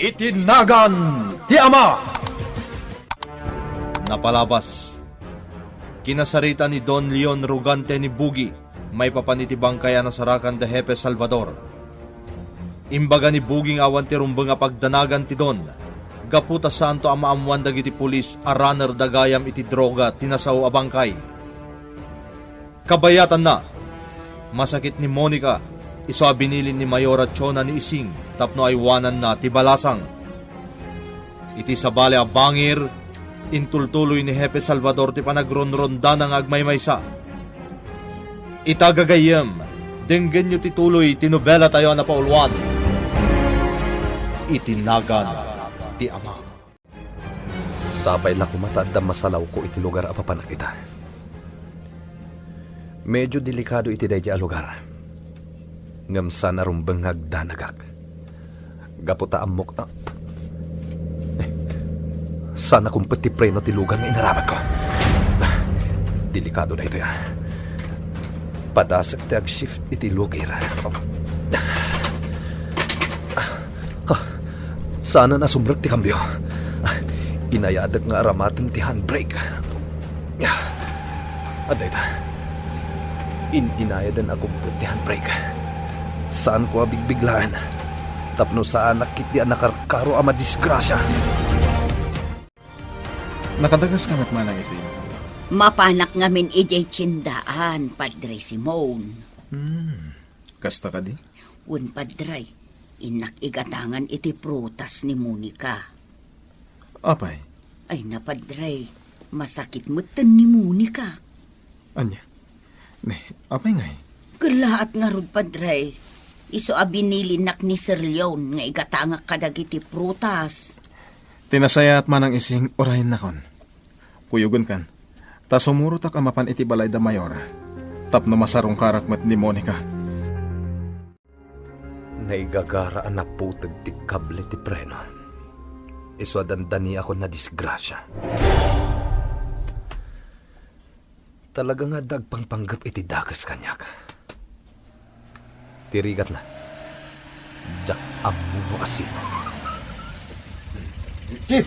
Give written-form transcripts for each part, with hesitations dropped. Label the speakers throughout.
Speaker 1: Itinagan ti Ama.
Speaker 2: Napalabas. Kinasarita ni Don Leon Rugante ni Bugi, may papanitibang kaya nasarakan de Jefe Salvador. Imbaga ni Buging awan ti rumbeng a pagdanagan ti Don. Gaputa santo ang maamuan dagiti pulis a runner dagayam iti droga tinasaw a bangkay. Kabayatan na. Masakit ni Monica, iso a binilin ni Mayora Chona ni Ising, tapno ay wanan na ti balasang. Iti sabali a bangir, intultuloy ni Jefe Salvador ti panagronronda ng agmaymaysa. Itagagayem, denggen nyo tituloy tinubela tayo na paulwan. Itinagan ti Ama.
Speaker 3: Sapay na kumatad ang masalaw ko iti lugar a papanakita. Medyo delikado iti daydi a lugar. Ngamsa na rumbeng hagdanagak. Gaputa amok sana kung pati preno ti lugar nga inaramat ko. Delikado na ito ya. Padasak ti ag-shift iti lugar. Sana nasumbrag ti kambyo. Inayadag nga aramatan ti handbrake. Aday ta. Inayadan ako ti handbrake. Saan ko abigbiglaan? Tapno saan nakit di nakarkaro ama disgrasya.
Speaker 1: Nakadagas kamat manang Ising.
Speaker 4: Mapanak ngamin ijay tsindaan, Padre Simon.
Speaker 1: Kasta ka di?
Speaker 4: Un Padre, inak igatangan iti prutas ni Monica.
Speaker 1: Apay?
Speaker 4: Ay na Padre, masakit mutan ni Monica.
Speaker 1: Anya? Ne, apay ngay?
Speaker 4: Kalaat nga rod Padre, iso abinilinak ni Sir Leon nga igatangak kadag iti prutas.
Speaker 1: Tinasaya at manang Ising, orahin na kon. Kuyugon kan. Ta sumurot ak amapan iti balay da Mayora. Tapno masarong karakmat ni Monica.
Speaker 3: Naigagaraan na putag ti kable ti preno. Iswadandani ako na disgrasya. Talaga nga dagpangpanggap iti dakas kanyak. Tirigat na. Jak amuno asino.
Speaker 5: Chief,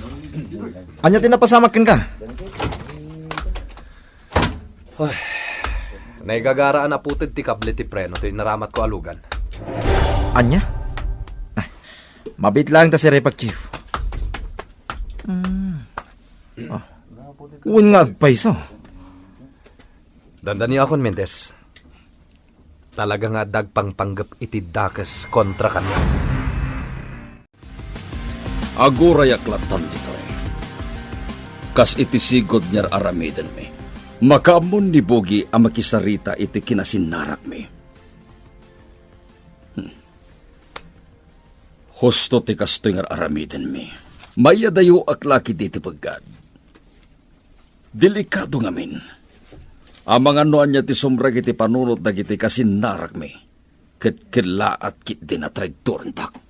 Speaker 5: anya tinapasamakin ka?
Speaker 3: Ay, naigagaraan na putid ti kable ti preno to inaramat ko alugan.
Speaker 5: Anya? Ay, mabit lang ta si Repak, Chief. Uwan nga agpaiso.
Speaker 3: Dandani akon, Mentes. Talaga nga dagpangpanggap iti dakas kontra kanya.
Speaker 6: Agurayak latan dito kas iti sigod niyar aramiden mi. Makaamon ni Bogi ang makisarita iti kinasinarak mi. Husto ti kasto nga aramiden mi. Mayadayo aklaki diti pagkad. Delikado ngamin. Ang mga noan niya ti sumrag iti panunot na iti kasinarak mi. Ket kila at kit dinatragturantak.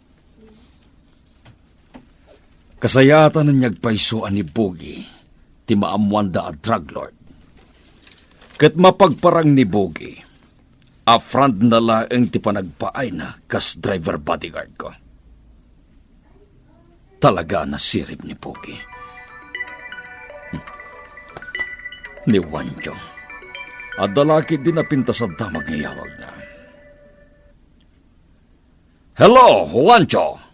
Speaker 6: Kasayatan ng nyagpaisuan ni Bogi, ti maamuanda at drug lord. Kat mapagparang ni Bogi, afrand na laeng ti panagpaay na kas driver bodyguard ko. Talaga na sirip ni Bogi. Ni Juancho, at dalaki din na pinta sa damag ngayawag na. Hello, Juancho!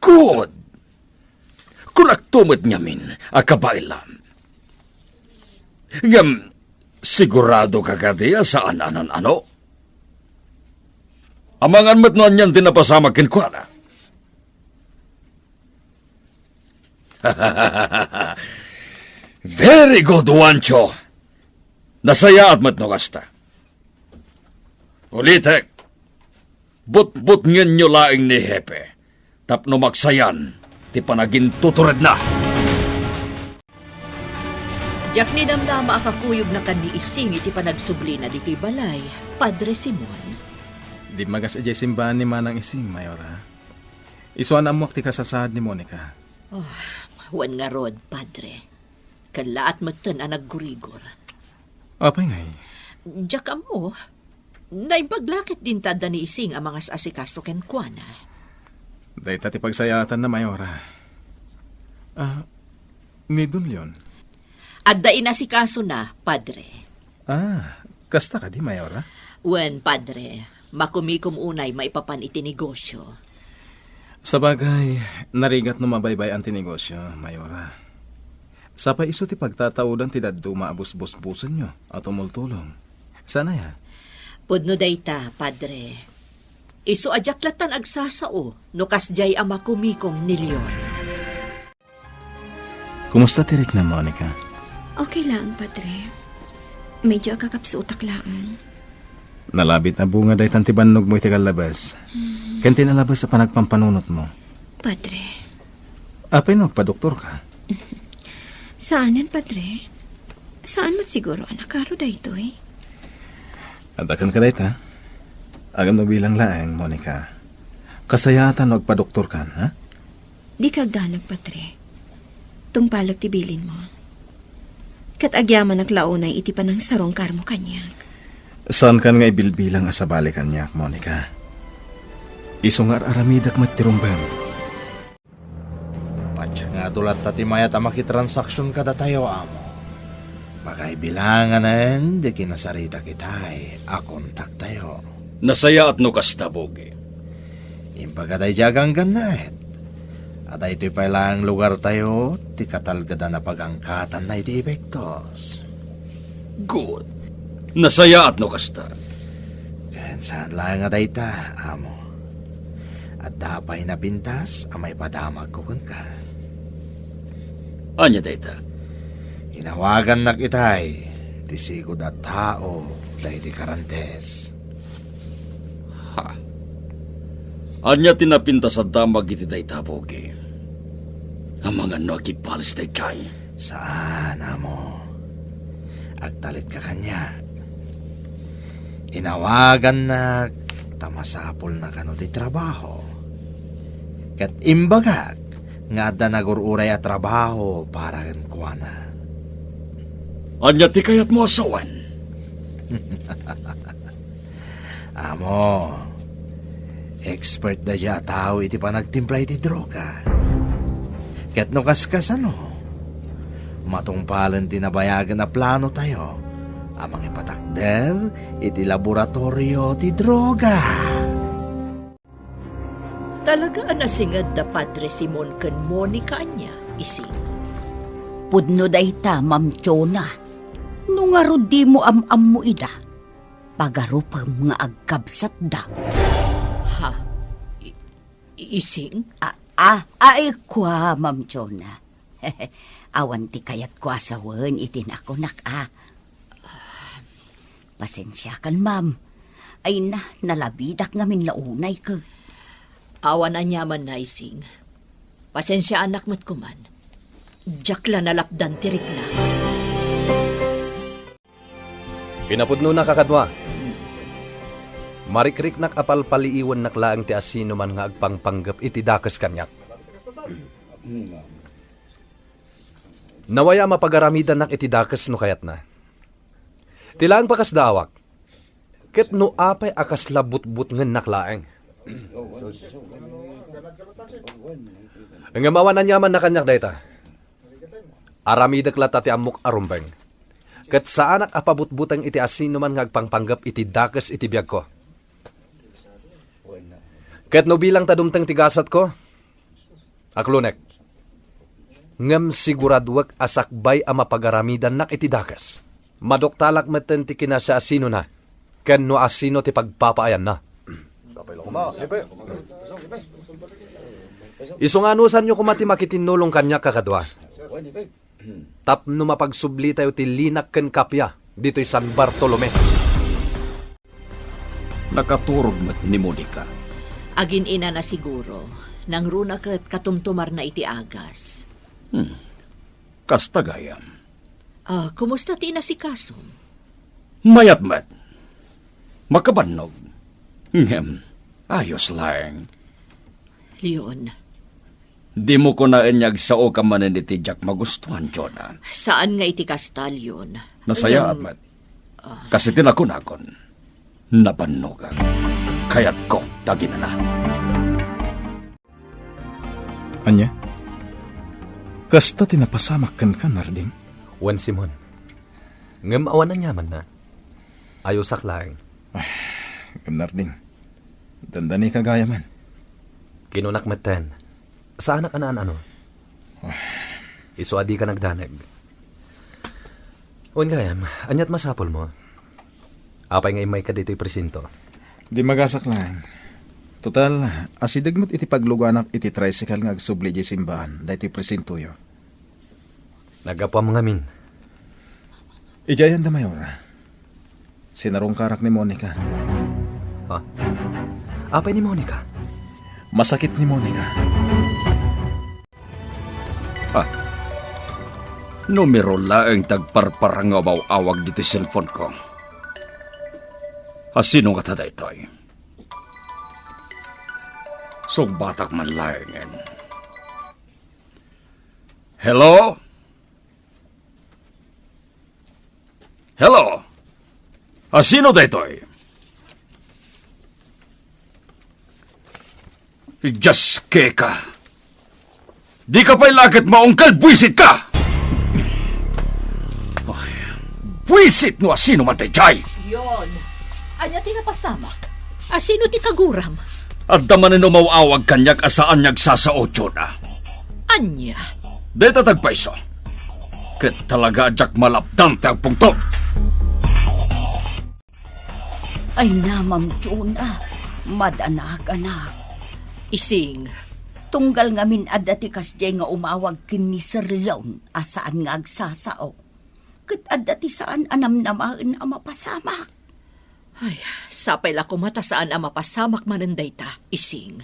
Speaker 6: Good! Kunaktumad niyamin, akabailan. Ngam, sigurado ka kadiya saan anan ano? Amangan mo't noon yan dinapasamakin ko na. Very good, Juancho. Nasaya at mo't no kasta. Ulitek. But ngin nyo laing ni Hepe. Tapno magsayan, ti panagin tuturad na.
Speaker 7: Jak ni damdama akakuyog na kan ni Ising iti panagsubli na dito'y balay, Padre Simon.
Speaker 1: Di magas ijay simbahan ni manang Ising, Mayora. Isuan amuak ti kasasad ni Monica.
Speaker 7: Wan nga rod, Padre. Kalaat magtan ang naggurigor.
Speaker 1: Apay ngay?
Speaker 7: Jak amo, Naipaglakit din tada ni Ising ang mga asikaso ken kuana.
Speaker 1: Day tati pagsayatan na Mayora. Ni Don Leon.
Speaker 7: At dain asikaso na, Padre.
Speaker 1: Kasta ka di Mayora?
Speaker 7: Wen, Padre, makumikom unay maipapan iti negosyo.
Speaker 1: Sa bagay, narigat no mabaybay ang tinegosyo, Mayora. Sa pa iso ti pagtataudan ti daddo maabus-bus-busan nyo at tumultulong. Sana ya?
Speaker 7: Pudno dayta, Padre. Iso ajaklatan agsasao, no kasjay ang makumikom ni Leon.
Speaker 1: Kumusta tirik na, Monica?
Speaker 8: Okay lang, Padre. Medyo kakapsutak laan.
Speaker 1: Nalabit na bunga day tantibanog mo iti kalabas. Kanti nalabas sa panagpampanunot mo.
Speaker 8: Padre.
Speaker 1: Apay nagpa-doktor ka?
Speaker 8: Saanan, Padre? Saan man siguro anak karo dayto eh?
Speaker 1: Adakan ka dayta? Agam na bilang laeng, Monica. Kasayatan nagpa-doktor ka, ha?
Speaker 8: Di kagdanag, Padre. Tungpalag tibilin mo. Kat agyaman naglaunay iti pa ng sarong karmo kanyag.
Speaker 1: Saan kan nga ibilbilang asabali kanyak, Monica? Isungar aramidak matirumbang.
Speaker 2: Patya nga tulat tati mayat makitransaksyon kada tayo, amo. Pakaibilangan na di kinasarita kitay, akontak tayo.
Speaker 6: Nasaya at no kasta, Bogi.
Speaker 2: Impagaday jagang ganait. At ito'y pailang lugar tayo, ti katalgada na pag-angkatan na iti epektos.
Speaker 6: Good. Nasaya at no kasta.
Speaker 2: Kayan saan lang nga dayta, amo. At dapay na pintas, amay padamag ko kun ka.
Speaker 6: Anya dayta?
Speaker 2: Hinawagan na kitay, ti sigod at tao, dahi ti karantes.
Speaker 6: Anya tinapinta sa damag iti dayta, Bogi. Ang mga nagipalis day kay.
Speaker 2: Saan, amo? Agtalit ka kanya. Inawagan na tamasapol na kano ti trabaho. Kat imbagak nga da nagururay at trabaho para kan kuana.
Speaker 6: Anya ti kayat mo asawan?
Speaker 2: Amo, expert da dya tao iti panagtimpla iti droga. Kat no kaskas ano, matungpalan tinabayagan na plano tayo. Amang ipatakder iti laboratorio ti droga.
Speaker 7: Talaga nasingad da Padre Simon ken Monica niya, Ising.
Speaker 4: Pudno dayta, Ma'am Chona. Nung nga di mo am mo ida, pagarupang nga agkabsat da.
Speaker 7: Ha? Ising?
Speaker 4: Ay kwa, Ma'am Chona. Awan ti kayat kwa sawen itin ako pasensya kan, Ma'am. Ay nalabidak ngamin launay ka.
Speaker 7: Awan na nyaman na, Ising. Pasensya anak mo't kuman. Jakla nalapdan tirik na.
Speaker 3: Pinapudno na kakadwa. Marikrik nak apalpaliiwan naklaang ti asino man nga agpangpanggap iti dakas kanyak. Nawaya mapagaramidan nak iti dakas no kayat na. Tilaang pakas dawak. Ket no apay akas labut-but ngen naklaang. Ang amawan na nyaman na kanyak dayta. Aramidak lata ti amok arumbeng. Ket saanak apabut-butang iti asino man nga agpangpanggap iti dakas iti biyag ko. Ket no bilang tadumtang tigasat ko, aklunek, ngem siguradwak asakbay a mapagaramidan nak iti dakas. Madoktalak meten ti kinasya asino na, ken no asino ti pagpapaayan na. Isunganusan nyo kumati makitinulong kanya kakadwa. Tapno mapagsubli tayo ti linak ken kapya dito'y San Bartolome.
Speaker 6: Nakaturog mat ni Monica.
Speaker 7: Agin ina na siguro, nang runa kat katumtumar na iti agas.
Speaker 6: Kasta gayam.
Speaker 7: Kumusta ti na si Kasong?
Speaker 6: Mayat mat. Makabanog. Ngem, ayos lang.
Speaker 7: Leon,
Speaker 6: Di mo ko na inyag sao ka manin iti Jack magustuhan, Jonah.
Speaker 7: saan nga iti kastalyon?
Speaker 6: Nasaya at mat. Kasi tinakon. Napanugang. Kaya't ko, tagina na.
Speaker 1: Anya? Kasta tinapasamak kan Narding?
Speaker 3: Wan Simon. Ngam awan na nyaman na. Ayaw saklaing.
Speaker 1: Narding, dandani kagaya man.
Speaker 3: Kinunak meten. Saan na kanaan ano? Isuadi ka nagdanag. Wan gayam, anyat masapol mo. Apay nga imay ka dito'y presinto.
Speaker 1: Di magasak lang. Total, asidagmat iti pagluganak iti tricycle nga agsubli di simbahan, da iti presintuyo.
Speaker 3: Nagapwa mga min.
Speaker 1: Ijayan da Mayora. Sinarong karak ni Monica.
Speaker 3: Ha? Apay ni Monica?
Speaker 1: Masakit ni Monica.
Speaker 6: Numero laeng tagparparang awaw-awag dito cellphone ko. Sino nga tada ito'y? Sugbatak man laengin. Hello? Hello? Sino da ito'y? Diyos ka. Di ka pa'y lakit maungkal, buwisit ka! Ay, buwisit no asino man tayo jay!
Speaker 7: Yon. Anya ti napasamak. Asino ti kaguram?
Speaker 6: At damanin umawawag kanyak asaan niyag sasaotyo na.
Speaker 7: Anya?
Speaker 6: Deta tagpaiso. Ket talaga adyak malapdang tagpungto.
Speaker 4: Ay na, Ma'am Jonah. Madanak-anak.
Speaker 7: Ising.
Speaker 4: Tunggal ngamin adati kasjay nga umawag kin ni Sir Leon asaan nga agsasao. Kat adati saan anamnamaan ang mapasamak.
Speaker 7: Ay, sapay la kumata saan ang mapasamak mananday ta, ising.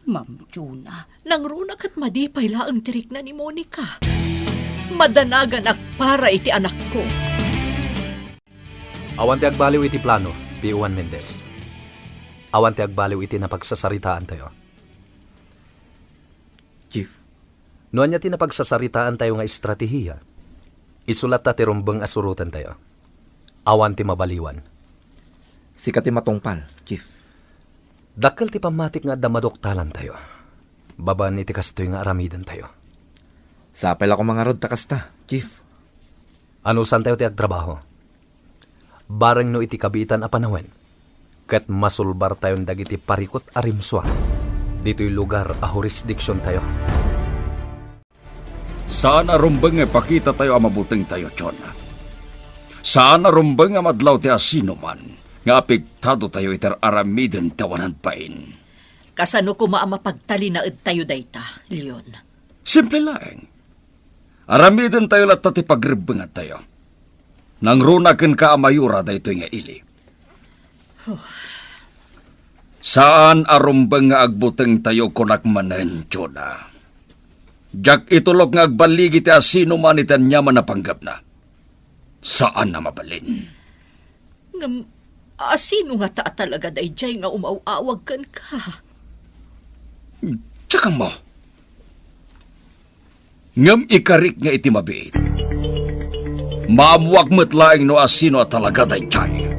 Speaker 4: Ma'am Jonah,
Speaker 7: Nangrunak at madipay laang tirik na ni Monica. Madanagan ak para iti anak ko.
Speaker 3: Awan ti agbaliw iti plano, P1 Mendez. Awan ti agbaliw iti napagsasaritaan tayo.
Speaker 5: Chief,
Speaker 3: Noan niya tinapagsasaritaan tayo nga estratehiya. Isulat ta ti rumbeng asurutan tayo. Awan ti mabaliwan.
Speaker 5: sikat yung matungpal, Chief.
Speaker 3: Dakkel ti pamatik nga damadoktalan tayo. Baban iti kastoy nga aramidan tayo.
Speaker 5: Sapel ako mga rod takasta, Chief.
Speaker 3: Ano san tayo ti agtrabaho? Bareng no iti kabitan a panawen. Ket masulbar tayon dagiti parikot arimswa. Dito'y lugar a jurisdiction tayo.
Speaker 6: Saan arumbeng pakita tayo ang mabuting tayo, John? Saan arumbeng madlaw ti asino man nga apektado tayo iter aramiden tawanan pain?
Speaker 7: Kasano ko maamapagtali na ed tayo dayta, Leon?
Speaker 6: Simple lang. Aramiden tayo lahat ti pagribengan tayo. Nang runaken ka amayura dayto nga ili. Saan arumbeng nga agbuteng tayo kunak manen, Jonah? Jak itulog nga agbaligi ti asino man itan nyaman na panggap na. Saan na mabalin?
Speaker 7: Ngam, asino nga ta talaga dayjay nga umaw-awag kan ka?
Speaker 6: Tsaka mo. Ngam ikarik nga iti mabiit. Maamuak mo't laing no asino at talaga dayjay.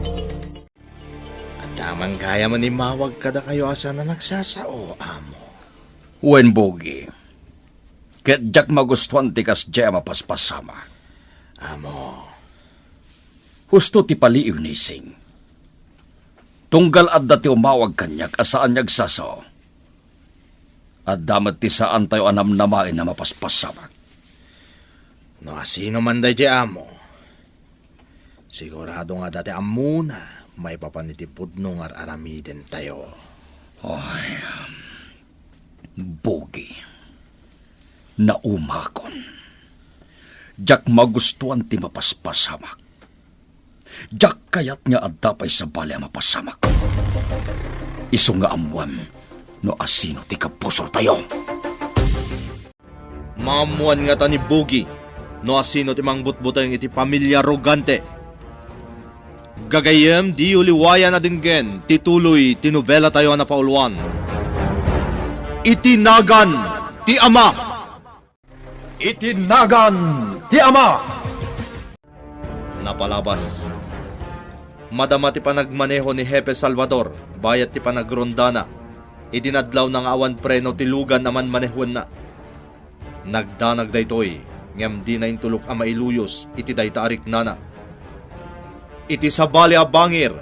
Speaker 2: Damang kaya man imawag kada kayo asa na nagsasao, amo.
Speaker 6: Wen bogi. Ket jak magustuhan ti kas jaya mapaspasama.
Speaker 2: Amo.
Speaker 6: Husto ti paliiw ni Sing. Tunggal adda ti umawag kanyak asaan nyag sasaw. At damat ti saan tayo anamnamain na mapaspasama.
Speaker 2: No asino man day di amo. Sigurado nga dati amuna may papanitipod nung aramiden tayo.
Speaker 6: Ay, bogi. Naumakon. Jak magustuhan ti mapaspasamak. Jak kayat nga adapay sa bali ang mapasamak. Iso nga amuan no asino ti kapusor tayo.
Speaker 2: Mamuan nga ta ni Bogi no asino ti mangbutbuteng iti pamilya Rogante. Gagayem di uliwaya na dinggen tituloy tinubela tayo na pauluan. Itinagan ti Ama!
Speaker 3: Itinagan ti Ama!
Speaker 2: Napalabas Madama ti panagmaneho ni Hepe Salvador, bayat ti panagrondana. Idinadlaw ng awan preno ti lugan naman manehon na. Nagdanag daytoy, ngem di na intulok ang mailuyos, iti dayta arik nana. Iti sabali a bangir,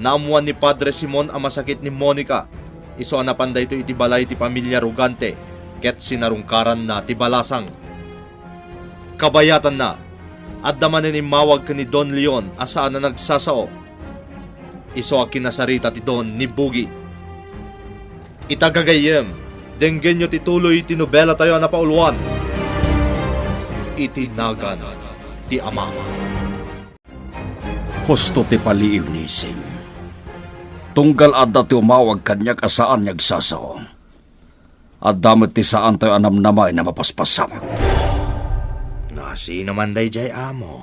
Speaker 2: naamuan ni Padre Simon ang masakit ni Monica. Iso anapan dayto iti balay ti pamilya Rugante, ket sinarungkaran na ti balasang. Kabayatan na, at damanin ni mawag ka ni Don Leon asaan na nagsasao. Iso a kinasarita ti Don ni Bugi. Itagagayem, denggen nyo ti tuloy ti nobela tayo na pauluan. Itinagan ti ama.
Speaker 6: Husto ti paliiw ni Sing. Tunggal adda ti umawag kanyak asaan nagsasaw. At damit ti saan tayo anamnamay na mapaspasamak.
Speaker 2: Sino man day jay amo.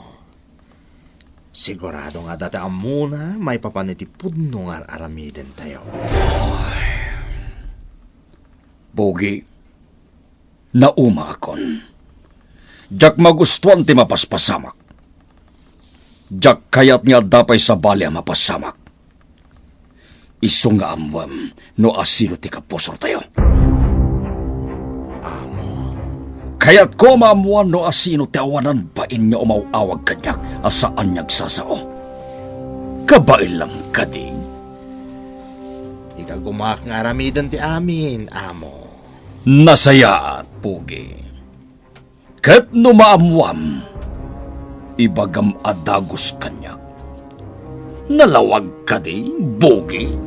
Speaker 2: Sigurado nga dati amuna may papanitipod nung aramiden tayo.
Speaker 6: Bogi, nauma akon. Jak magustuhan ti mapaspasamak. Jak kayat nga dapay sa bali ang mapasamak. Iso nga amwam no asino ti kapusor tayo. Kaya't ko maamuan no asino ti awanan ba inyo umawawag kanyak asaan nagsasao. Kabail lang kading.
Speaker 2: Ika gumak nga aramidan ti amin, amo.
Speaker 6: Nasayaat, Pugi. Kat no maamuam, ibagam adagos kanyak. Nalawag kading, Bogi.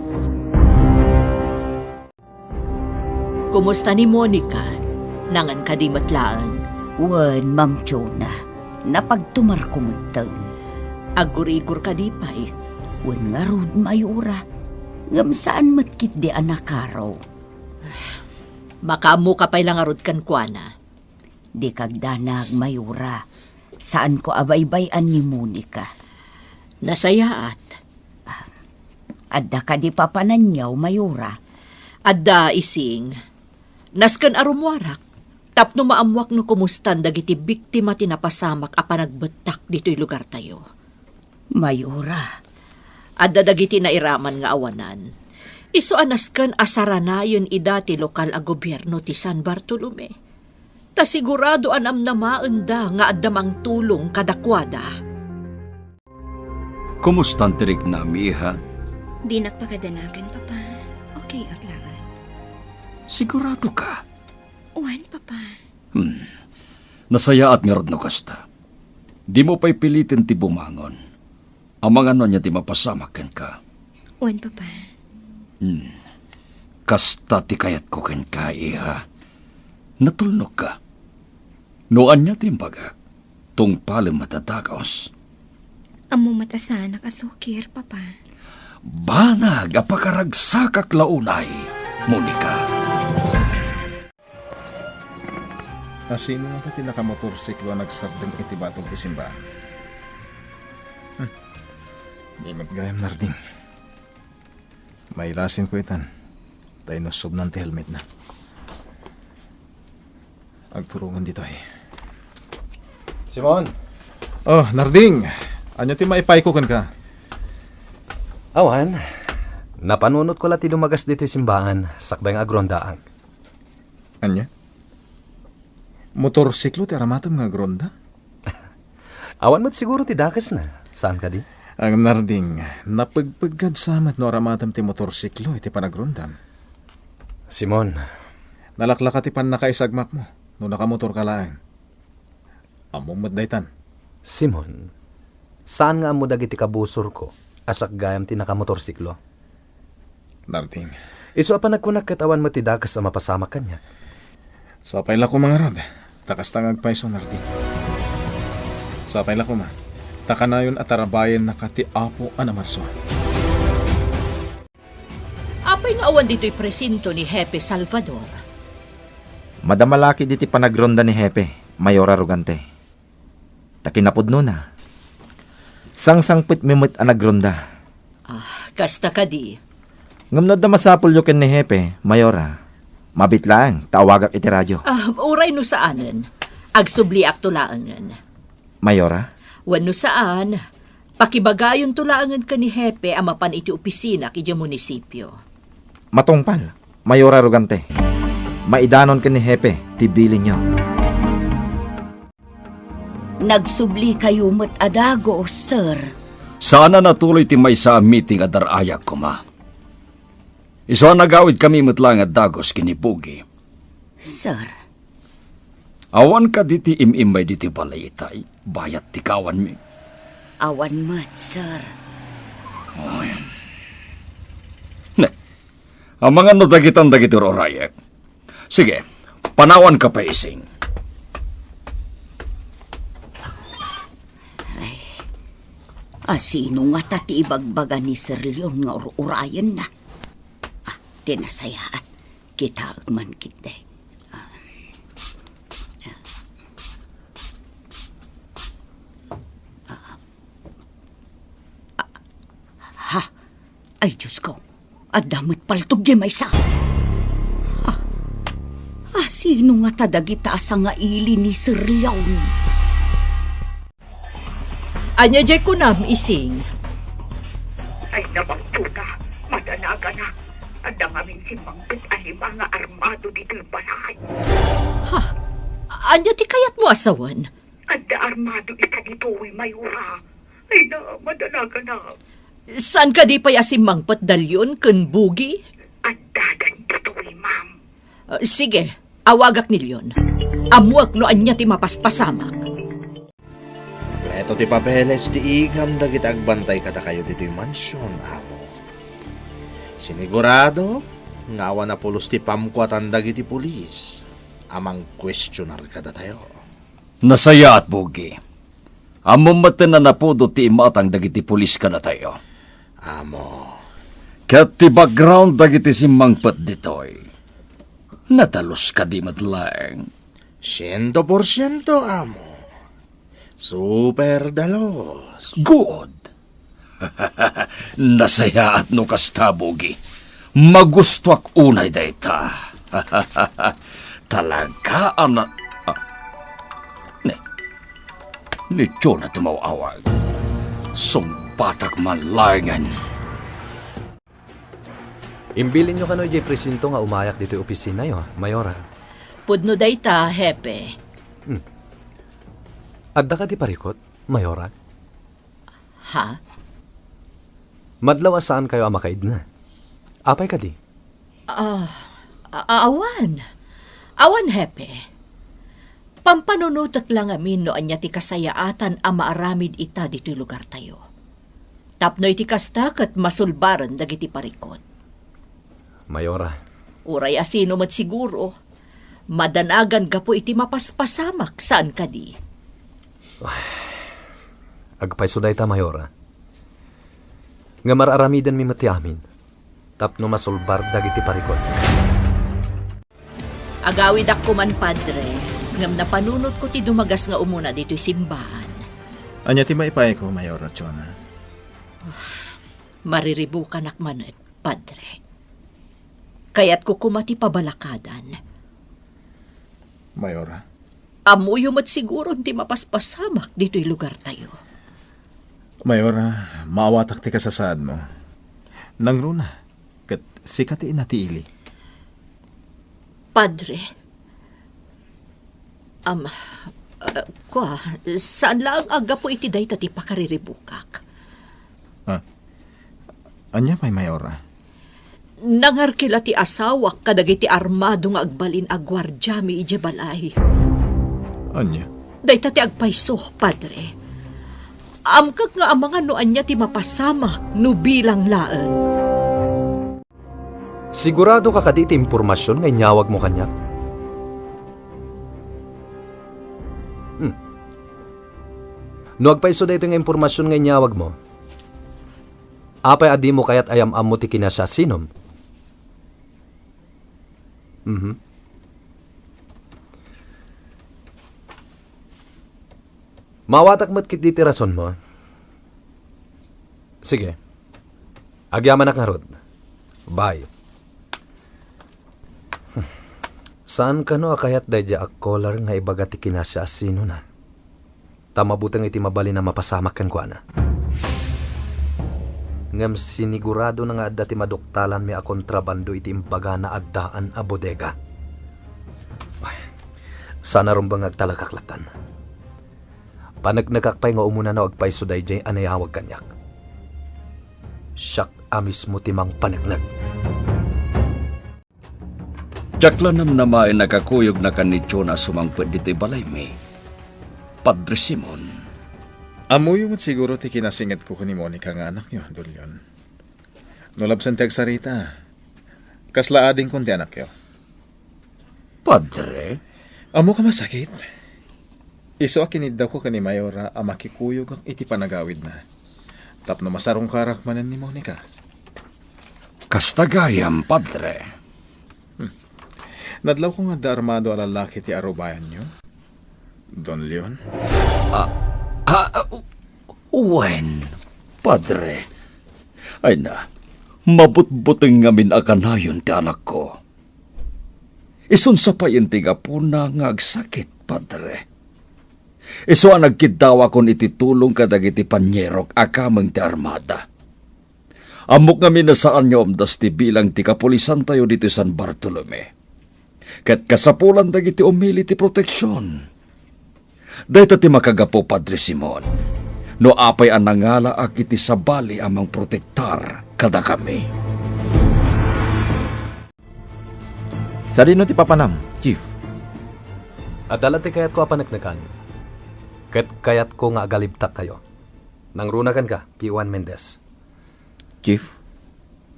Speaker 7: Kumusta ni Monica? Nangan ka di matlaan.
Speaker 4: Wen, Ma'am Jonah, napagtumar ko mutang.
Speaker 7: Agur-igur ka di pa'y.
Speaker 4: Wen nga rod mayura, ngam saan matkit di anakaraw.
Speaker 7: Makamu ka pa'y lang arod kan kuana.
Speaker 4: Di kagdanag mayura, saan ko abaybayan ni Monica.
Speaker 7: Nasayaat.
Speaker 4: Adda ka di papananyaw mayura.
Speaker 7: Adda ising. Nasken arumwarak. Tapno maamwak no kumustan dagiti biktima tinapasamak a panagbetak dito'y lugar tayo.
Speaker 4: Mayura.
Speaker 7: Adda dagiti nairaman nga awanan. Iso anasken asaranayon idati lokal a gobyerno ti San Bartolome. Ta sigurado anamnamaan da nga addamang tulong kadakwada.
Speaker 6: Kumustan tirik na, miha?
Speaker 8: Di nagpagadanagan, Papa. Okay, aglawan.
Speaker 6: Sigurado ka?
Speaker 8: Uwan, Papa.
Speaker 6: Nasayaat nga rod no kasta. Di mo pa'y pilitin ti bumangon. Amang ano niya di mapasamakan ka.
Speaker 8: Uwan, Papa.
Speaker 6: Kasta ti kayat ko ken ka, iha. Natulnog ka. Noan niya timbaga. Tungpalim matadagos.
Speaker 8: Amo matasan nakasukir, Papa.
Speaker 6: Banag apakaragsakak launay, Monica.
Speaker 1: Sino nga ti nakamotorsiklo nagsardeng iti batog ti simbahan? Di matgayam narding. May lasin ko itan. Tayo nosob ng ti helmet na. Agturungan dito eh.
Speaker 3: Simon!
Speaker 1: Oh, narding! Anya ti maipay ko kan ka?
Speaker 3: Awan, napanunot ko lati dumagas dito simbahan, sakbay nga agrondaan.
Speaker 1: Anya? Motorsiklo ti aramatam nga gronda?
Speaker 3: Awan mo't siguro ti dakas na. Saan ka di?
Speaker 1: Ang narding, napagpagad samat no aramatam ti motorsiklo iti panagrondam.
Speaker 3: Simon.
Speaker 1: Nalaklaka ti pan nakaisagmak mo no nakamotor ka lang. Among maddaytan.
Speaker 3: Simon, saan nga mo dagiti kabusor ko asak gayam ti nakamotorsiklo?
Speaker 1: Narding.
Speaker 3: Isu pa nagkunak katawan mo ti dakas sa mapasama kanya.
Speaker 1: Sapay la ko mga rod. Takas tangag paiso narding. Sapay la ko ma. Takanayon at tarabayan na kati apo anamarso.
Speaker 7: Apay nga awan dito'y presinto ni Hepe Salvador.
Speaker 5: Madamalaki diti panagronda ni Hepe, Mayora Rugante. Takinapod na. Sang-sangpit mimit anagronda.
Speaker 7: Kasta ka di.
Speaker 5: Ngamnod na masapul yo ken ni Hepe, Mayora. Mabit lang, tawagak iti radyo.
Speaker 7: Uray no saanen. Agsubli aktulaan.
Speaker 5: Mayora?
Speaker 7: Wano saan, Pakibagayon tulaangan ka ni Hepe amapan iti opisina kiti munisipyo.
Speaker 5: Matungpal, Mayora Rugante. Maidanon ka ni Hepe, tibilin nyo.
Speaker 4: Nagsubli kayo met adago, sir.
Speaker 6: Sana natuloy ti may sa meeting at darayak ko ma. Iso nagawid kami metlang at dagos kini Bugi.
Speaker 4: Sir,
Speaker 6: Awan ka diti imimbay diti balaytay, bayat ti kawan mi.
Speaker 4: awan met, sir.
Speaker 6: Ne, ang mga nodagitan dagiti rorayak. Sige, panawan ka pa ising.
Speaker 4: Sino nga tati ibagbaga ni Sir Leon nga urayan na? Tinasayaat, kita man kita. Ha? Ay, Diyos ko. Adamot paltog di may sa. Sino nga tadagita asa nga ili ni Sir Leon?
Speaker 7: Anya jay kunam ising.
Speaker 9: Ay namang tuna, madanaga na. Anda ngamin si Mangpit alima nga armado dito'y balay.
Speaker 7: Anya ti kayat mo asawan?
Speaker 9: Anda armado ika dito'y mayura. Ay na, madanaga na.
Speaker 7: Saan ka di paya si Mangpet dalyon kun Bugi?
Speaker 9: Anda dan dito'y ma'am.
Speaker 7: Sige, awagak ni Leon. Amuak no anya ti mapaspasamak.
Speaker 2: Pleto ti papeles ti igam dagit agbantay kata kayo dito'y mansyon, amo. Sinigurado, nga awan na pulos ti pamkuatan dagiti pulis. Amang questioner kada tayo.
Speaker 6: Nasaya at Bugi. Among maten na napudo ti imatang dagiti pulis ka na tayo.
Speaker 2: Amo,
Speaker 6: Kat ti background dagiti si Mangpet ditoy. Natalos ka di matlang.
Speaker 2: 100% amo. Super dalos.
Speaker 6: Good. Nasaya at no kasta, Bugi. Magustuak unay dayta. Talaga na... Ni Jonah tumawawag. Sumbatak man laingan.
Speaker 3: Imbilin nyo kano'y jay presinto nga umayak dito yung opisina yo, Mayora.
Speaker 7: Pudno dayta, Hepe.
Speaker 3: Adda ka di parikot, Mayora?
Speaker 7: Ha?
Speaker 3: Madlaw saan kayo amakaid na? Apay ka di?
Speaker 7: Awan. Awan, Hepe. Pampanunutak lang amin no anya ti kasayaatan a maaramid ita dito'y lugar tayo. Tapnoy ti kasta ket masulbaran dagiti parikot.
Speaker 3: Mayora,
Speaker 7: Uray asino mat siguro. Madanagan ka po iti mapaspasamak saan ka di.
Speaker 3: agpay suday ta, Mayora. Nga mararamidan mi mati amin. Tapno masulbar dagiti parikot.
Speaker 7: Agawid ako man, Padre. Ngam napanunot ko ti dumagas nga umuna dito'y simbahan.
Speaker 1: Anya ti maipay ko, Mayora Chona.
Speaker 7: Mariribukan akmanet, Padre. Kaya't ko kumati pabalakadan.
Speaker 1: Mayora.
Speaker 7: Amuyo mat siguro ti mapaspasamak dito'y lugar tayo.
Speaker 1: Mayora, maawatak ti kasasad mo. Nangruna, kat sikati inatiili.
Speaker 7: Padre, saan lang aga po iti day tati pakariribukak?
Speaker 1: Anya may Mayora?
Speaker 7: Nangarkila ti asawak kadagiti armado nga agbalin agwardya mi ije balay.
Speaker 1: Anya?
Speaker 7: Day tati agpayso, Padre. Amkag nga amangan no anya ti mapasamak no bilang laeng.
Speaker 3: Sigurado ka kaditi impormasyon nga inyawag mo kanya? No agpaiso da ito nga impormasyon nga inyawag mo, apay adi mo kayat ayam-am mo ti kinasya sinom? Mawatak mo't kit diti rason mo. Sige. Agyaman nga rod. Bye. Saan ka no akayat dayja akkolar nga ibaga ti kinasya sino na? Tamabutang iti mabali na mapasamak kan kwa na. ngam sinigurado na nga adda ti maduktalan may a kontrabando iti imbaga na addaan a bodega. Ay, sana rumbang agtalakaklatan. Panagnagakpay nga umuna na agpay suday jay anayawag kanyak. Siyak amis mo timang panagnag.
Speaker 6: Jaklanam na may nakakuyog na kanityo na sumangpad dito balay mi. Padre Simon.
Speaker 1: Amuyo mo't siguro ti kinasingit ko ni Monica nga anak nyo, Dulyon. Nulabsan ti agsarita. Kasla ading kundi anak nyo.
Speaker 6: Padre?
Speaker 1: Amo ka masakit. Iso akinid daw ko kani Mayora a makikuyog ang iti panagawid na. Tapno masarong karakmanan ni Monica.
Speaker 6: Kastagayam, Padre.
Speaker 1: Nadlaw ko nga da armado a lalaki ti arubayan nyo. Don Leon?
Speaker 6: Wen, Padre. Ay na, mabutbuting ngamin akanayon ti anak ko. Isun sa payin ti gapuna nga agsakit, Padre. Iso ang nagkidawa kon iti tulong kadag iti panyerok akamang ti armada. Amok ngamin na saan nyo omdas ti bilang ti kapulisan tayo dito San Bartolome. Kat kasapulan dagiti umili ti proteksyon. Dahito ti makagapo, Padre Simon. No apay ang nangala ak iti sabali amang protektar kada kami.
Speaker 5: Sa dino ti papanam, Chief.
Speaker 3: Adala ti kayat ko apanagnagan. Kat kayat ko nga agalibtak kayo. Nang runakan ka, P1 Mendez.
Speaker 5: Chief?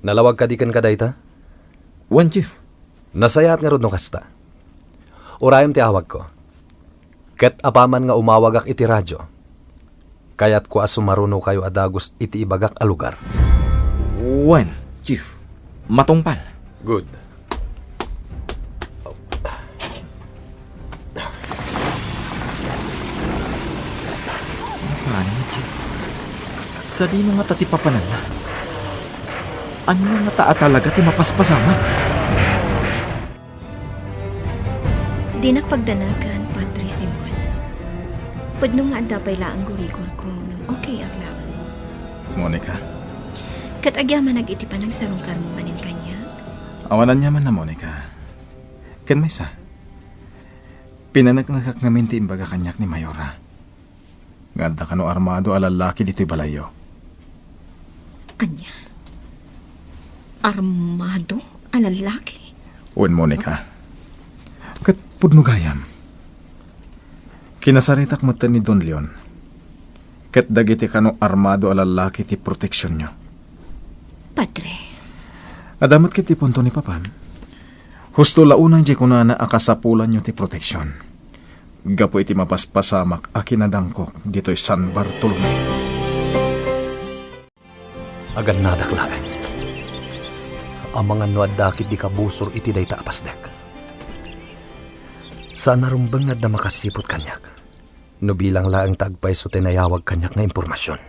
Speaker 3: Nalawag ka di kan ka dayta?
Speaker 5: Wan, Chief.
Speaker 3: Nasayat nga rod no kasta. Urayam ti awag ko. Ket apaman nga umawag ak iti radyo. Kayat ko asumaruno kayo adagos iti ibagak a lugar.
Speaker 5: Wan, Chief. Matungpal.
Speaker 3: Good.
Speaker 5: Paano ni Chief? Sa dino nga tati papanan na. Anya nga taa talaga ti mapaspasamak.
Speaker 8: Di nakpagdanagan, Padre Simon. Pudno nga adapay laang gurigor ko ng okay aglawan.
Speaker 1: Monica?
Speaker 8: Kat agyaman nag-itipan ng sarong karmo manin kanya.
Speaker 1: Awanan niya man na, Monica. Ken may sa? Pinanagnagak ngamin ti imbaga kanyak ni Mayora. Ganda ka no armado alalaki dito'y balayo.
Speaker 8: Anya? Armado? Alalaki?
Speaker 1: Uwan, Monica. Kat pudnugayam. Kinasaritak mo ni Don Leon. Kat dagiti ka no armado alalaki ti proteksyon nyo.
Speaker 8: Padre.
Speaker 1: Adamat kiti punto ni Papam. Husto launan di kunana akasapulan nyo ti proteksyon. Gapo iti mapaspasamak a kinadangkok dito'y San Bartolome.
Speaker 3: Agan nadaklaan. Ang mga nuadakit di kabusor iti dayta apasdek. Sana rumbangad na makasipot kanyak. No bilang laang tagpay so tinayawag kanyak nga impormasyon.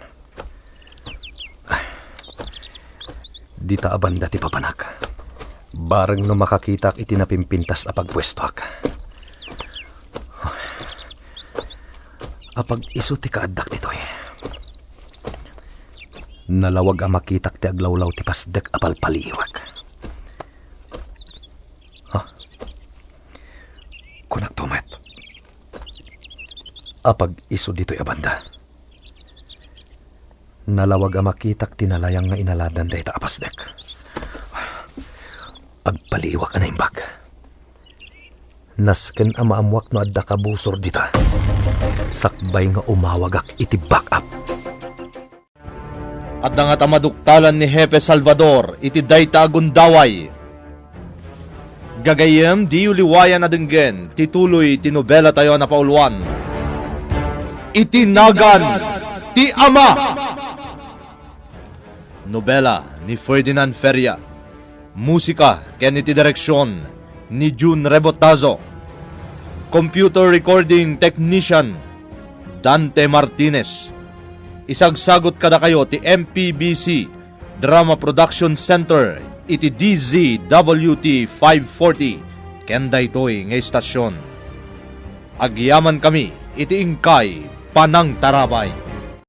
Speaker 3: Ay, di taabanda ti papanak. Bareng no makakitak iti napimpintas a pagpwestoak. Apag iso ti kaadak ditoy. Nalawag ang makitak ti aglawlaw ti pasdek apalpaliwag. Kunak tumet. Apag iso dito'y abanda. Nalawag ang makitak tinalayang nga inaladan dahi ta apasdek. Agpaliwak na imbag. Nasken ang maamwak no adda kabusor dita. Sakbay nga umawagak iti backup.
Speaker 2: At nga tamaduktalan ni Hepe Salvador iti dayta agundaway. Gagayem di uliwayan na denggen, tituloy tinobela tayo na pauluan. Itinagan ti Ama! Nobela ni Ferdinand Feria. Musika ken iti direksyon ni June Rebotazo. Computer recording technician Dante Martinez. Isagsagot kada kayo ti MPBC Drama Production Center iti DZWT 540 ken daytoy nga istasyon. Agyaman kami iti ingkay Panang Tarabay.